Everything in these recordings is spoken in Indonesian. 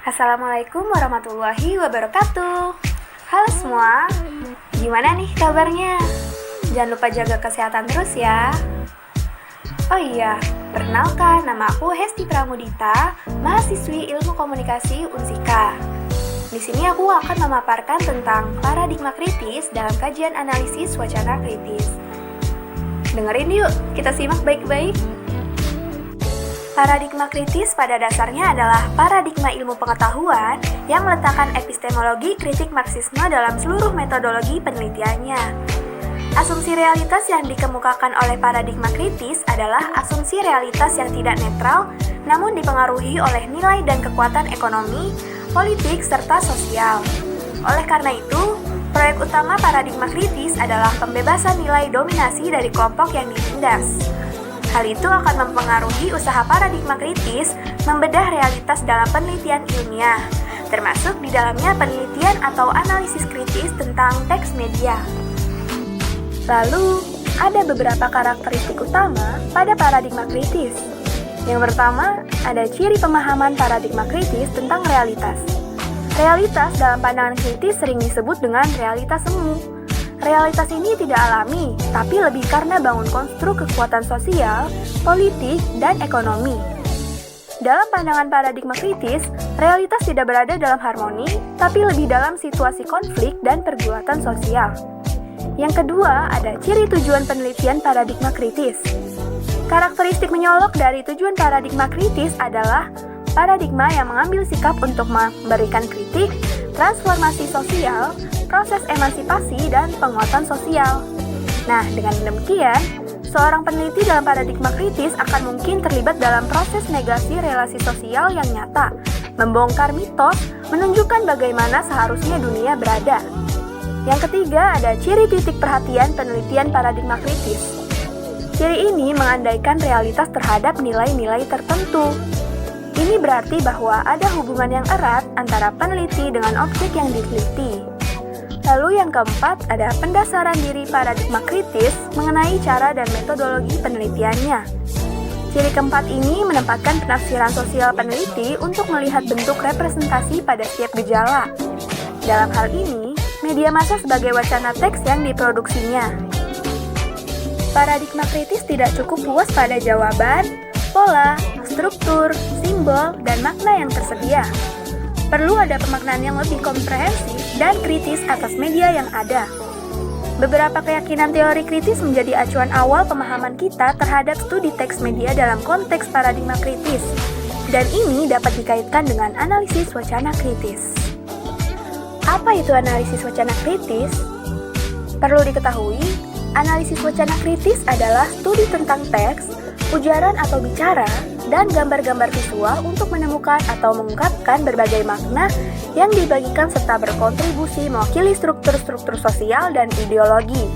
Assalamualaikum warahmatullahi wabarakatuh. Halo semua, gimana nih kabarnya? Jangan lupa jaga kesehatan terus ya. Oh iya, perkenalkan, nama aku Hesti Pramudita, mahasiswi Ilmu Komunikasi Unsika. Di sini aku akan memaparkan tentang paradigma kritis dalam kajian analisis wacana kritis. Dengerin yuk, kita simak baik-baik. Paradigma kritis pada dasarnya adalah paradigma ilmu pengetahuan yang meletakkan epistemologi kritik Marxisme dalam seluruh metodologi penelitiannya. Asumsi realitas yang dikemukakan oleh paradigma kritis adalah asumsi realitas yang tidak netral, namun dipengaruhi oleh nilai dan kekuatan ekonomi, politik, serta sosial. Oleh karena itu, proyek utama paradigma kritis adalah pembebasan nilai dominasi dari kelompok yang ditindas. Hal itu akan mempengaruhi usaha paradigma kritis membedah realitas dalam penelitian ilmiah, termasuk di dalamnya penelitian atau analisis kritis tentang teks media. Lalu, ada beberapa karakteristik utama pada paradigma kritis. Yang pertama, ada ciri pemahaman paradigma kritis tentang realitas. Realitas dalam pandangan kritis sering disebut dengan realitas semu. Realitas ini tidak alami, tapi lebih karena bangun konstruk kekuatan sosial, politik, dan ekonomi. Dalam pandangan paradigma kritis, realitas tidak berada dalam harmoni, tapi lebih dalam situasi konflik dan pergulatan sosial. Yang kedua, ada ciri tujuan penelitian paradigma kritis. Karakteristik menyolok dari tujuan paradigma kritis adalah paradigma yang mengambil sikap untuk memberikan kritik, transformasi sosial, proses emansipasi, dan penguatan sosial. Nah, dengan demikian, seorang peneliti dalam paradigma kritis akan mungkin terlibat dalam proses negasi relasi sosial yang nyata, membongkar mitos, menunjukkan bagaimana seharusnya dunia berada. Yang ketiga, ada ciri titik perhatian penelitian paradigma kritis. Ciri ini mengandaikan realitas terhadap nilai-nilai tertentu. Ini berarti bahwa ada hubungan yang erat antara peneliti dengan objek yang diteliti. Lalu yang keempat, ada pendasaran diri paradigma kritis mengenai cara dan metodologi penelitiannya. Ciri keempat ini menempatkan penafsiran sosial peneliti untuk melihat bentuk representasi pada setiap gejala. Dalam hal ini, media massa sebagai wacana teks yang diproduksinya. Paradigma kritis tidak cukup puas pada jawaban, pola, struktur, simbol, dan makna yang tersedia. Perlu ada pemaknaan yang lebih komprehensif dan kritis atas media yang ada. Beberapa keyakinan teori kritis menjadi acuan awal pemahaman kita terhadap studi teks media dalam konteks paradigma kritis, dan ini dapat dikaitkan dengan analisis wacana kritis. Apa itu analisis wacana kritis? Perlu diketahui, analisis wacana kritis adalah studi tentang teks, ujaran atau bicara, dan gambar-gambar visual untuk menemukan atau mengungkapkan berbagai makna yang dibagikan serta berkontribusi mewakili struktur-struktur sosial dan ideologi.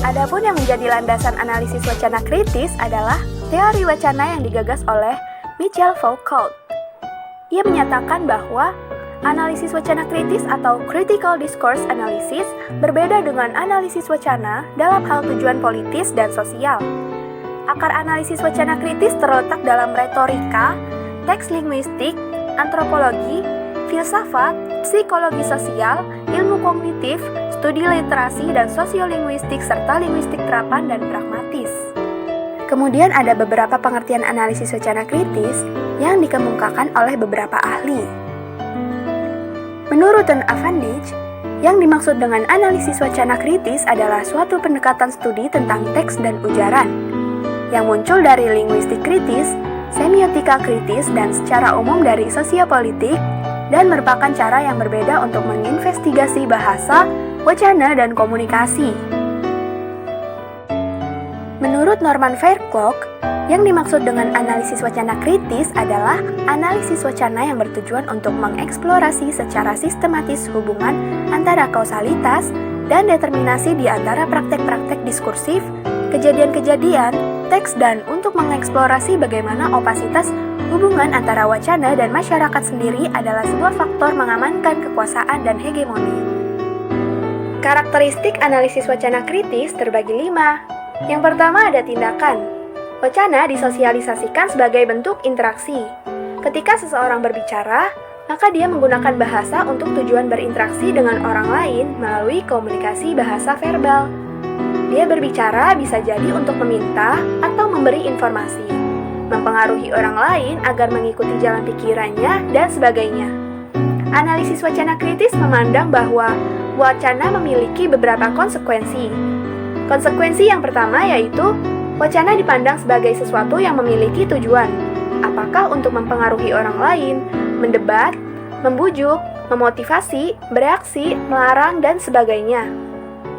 Adapun yang menjadi landasan analisis wacana kritis adalah teori wacana yang digagas oleh Michel Foucault. Ia menyatakan bahwa analisis wacana kritis atau critical discourse analysis berbeda dengan analisis wacana dalam hal tujuan politis dan sosial. Akar analisis wacana kritis terletak dalam retorika, teks linguistik, antropologi, filsafat, psikologi sosial, ilmu kognitif, studi literasi dan sosiolinguistik serta linguistik terapan dan pragmatis. Kemudian ada beberapa pengertian analisis wacana kritis yang dikemukakan oleh beberapa ahli. Menurut Ten Avandij, yang dimaksud dengan analisis wacana kritis adalah suatu pendekatan studi tentang teks dan ujaran yang muncul dari linguistik kritis, semiotika kritis, dan secara umum dari sosiopolitik, dan merupakan cara yang berbeda untuk menginvestigasi bahasa, wacana, dan komunikasi. Menurut Norman Fairclough, yang dimaksud dengan analisis wacana kritis adalah analisis wacana yang bertujuan untuk mengeksplorasi secara sistematis hubungan antara kausalitas dan determinasi di antara praktek-praktek diskursif, kejadian-kejadian, teks, dan untuk mengeksplorasi bagaimana opasitas hubungan antara wacana dan masyarakat sendiri adalah sebuah faktor mengamankan kekuasaan dan hegemoni. Karakteristik analisis wacana kritis terbagi 5. Yang pertama ada tindakan. Wacana disosialisasikan sebagai bentuk interaksi. Ketika seseorang berbicara, maka dia menggunakan bahasa untuk tujuan berinteraksi dengan orang lain melalui komunikasi bahasa verbal. Dia berbicara bisa jadi untuk meminta atau memberi informasi, mempengaruhi orang lain agar mengikuti jalan pikirannya, dan sebagainya. Analisis wacana kritis memandang bahwa wacana memiliki beberapa konsekuensi. Konsekuensi yang pertama yaitu, wacana dipandang sebagai sesuatu yang memiliki tujuan. Apakah untuk mempengaruhi orang lain, mendebat, membujuk, memotivasi, bereaksi, melarang, dan sebagainya.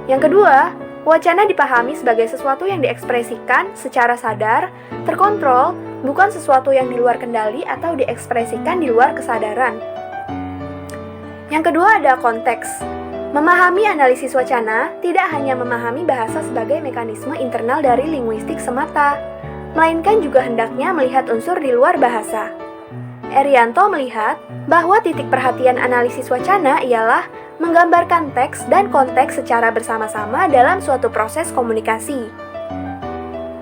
Yang kedua, wacana dipahami sebagai sesuatu yang diekspresikan secara sadar, terkontrol, bukan sesuatu yang di luar kendali atau diekspresikan di luar kesadaran. Yang kedua ada konteks. Memahami analisis wacana tidak hanya memahami bahasa sebagai mekanisme internal dari linguistik semata, melainkan juga hendaknya melihat unsur di luar bahasa. Erianto melihat bahwa titik perhatian analisis wacana ialah menggambarkan teks dan konteks secara bersama-sama dalam suatu proses komunikasi.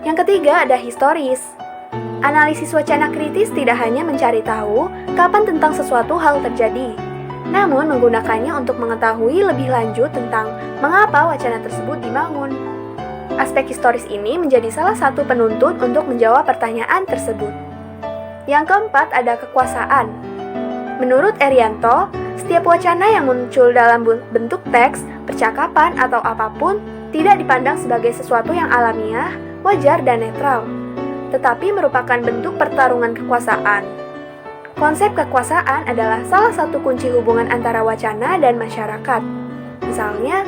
Yang ketiga ada historis. Analisis wacana kritis tidak hanya mencari tahu kapan tentang sesuatu hal terjadi, namun menggunakannya untuk mengetahui lebih lanjut tentang mengapa wacana tersebut dibangun. Aspek historis ini menjadi salah satu penuntut untuk menjawab pertanyaan tersebut. Yang keempat ada kekuasaan. Menurut Erianto, setiap wacana yang muncul dalam bentuk teks, percakapan, atau apapun tidak dipandang sebagai sesuatu yang alamiah, wajar, dan netral, tetapi merupakan bentuk pertarungan kekuasaan. Konsep kekuasaan adalah salah satu kunci hubungan antara wacana dan masyarakat. Misalnya,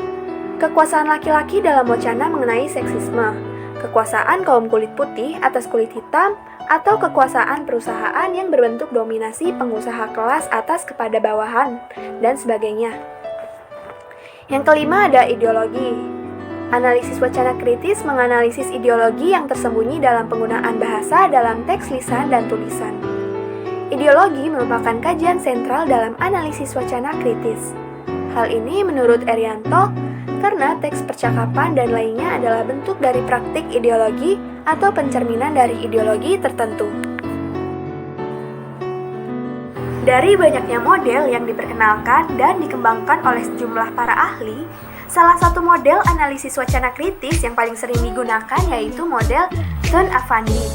kekuasaan laki-laki dalam wacana mengenai seksisme, kekuasaan kaum kulit putih atas kulit hitam, atau kekuasaan perusahaan yang berbentuk dominasi pengusaha kelas atas kepada bawahan, dan sebagainya. Yang kelima ada ideologi. Analisis wacana kritis menganalisis ideologi yang tersembunyi dalam penggunaan bahasa dalam teks lisan dan tulisan. Ideologi merupakan kajian sentral dalam analisis wacana kritis. Hal ini menurut Erianto karena teks percakapan dan lainnya adalah bentuk dari praktik ideologi atau pencerminan dari ideologi tertentu. Dari banyaknya model yang diperkenalkan dan dikembangkan oleh sejumlah para ahli, salah satu model analisis wacana kritis yang paling sering digunakan yaitu model Thun-Van Dijk.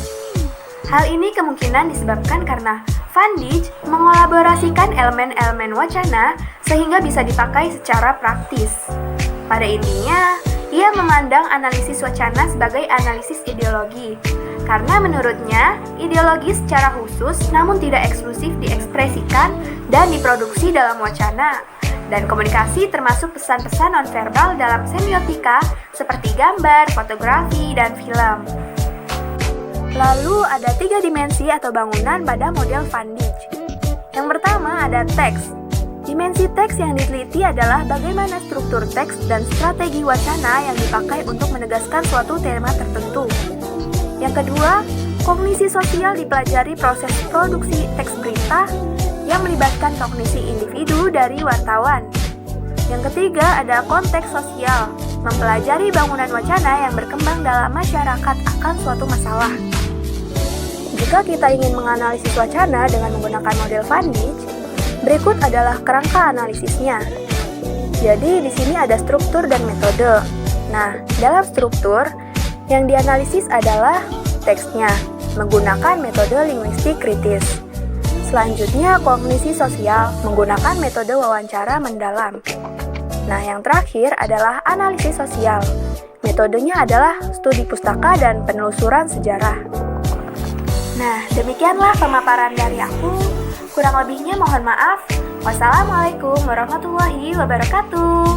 Hal ini kemungkinan disebabkan karena Van Dijk mengolaborasikan elemen-elemen wacana sehingga bisa dipakai secara praktis. Pada intinya, ia memandang analisis wacana sebagai analisis ideologi, karena menurutnya, ideologi secara khusus namun tidak eksklusif diekspresikan dan diproduksi dalam wacana, dan komunikasi termasuk pesan-pesan nonverbal dalam semiotika seperti gambar, fotografi, dan film. Lalu ada 3 dimensi atau bangunan pada model Van Dijk. Yang pertama ada teks. Dimensi teks yang diteliti adalah bagaimana struktur teks dan strategi wacana yang dipakai untuk menegaskan suatu tema tertentu. Yang kedua, kognisi sosial dipelajari proses produksi teks berita yang melibatkan kognisi individu dari wartawan. Yang ketiga ada konteks sosial, mempelajari bangunan wacana yang berkembang dalam masyarakat akan suatu masalah. Jika kita ingin menganalisis wacana dengan menggunakan model Van Dijk, berikut adalah kerangka analisisnya. Jadi di sini ada struktur dan metode. Nah, dalam struktur yang dianalisis adalah teksnya menggunakan metode linguistik kritis. Selanjutnya kognisi sosial menggunakan metode wawancara mendalam. Nah, yang terakhir adalah analisis sosial. Metodenya adalah studi pustaka dan penelusuran sejarah. Nah, demikianlah pemaparan dari aku. Kurang lebihnya mohon maaf. Wassalamualaikum warahmatullahi wabarakatuh.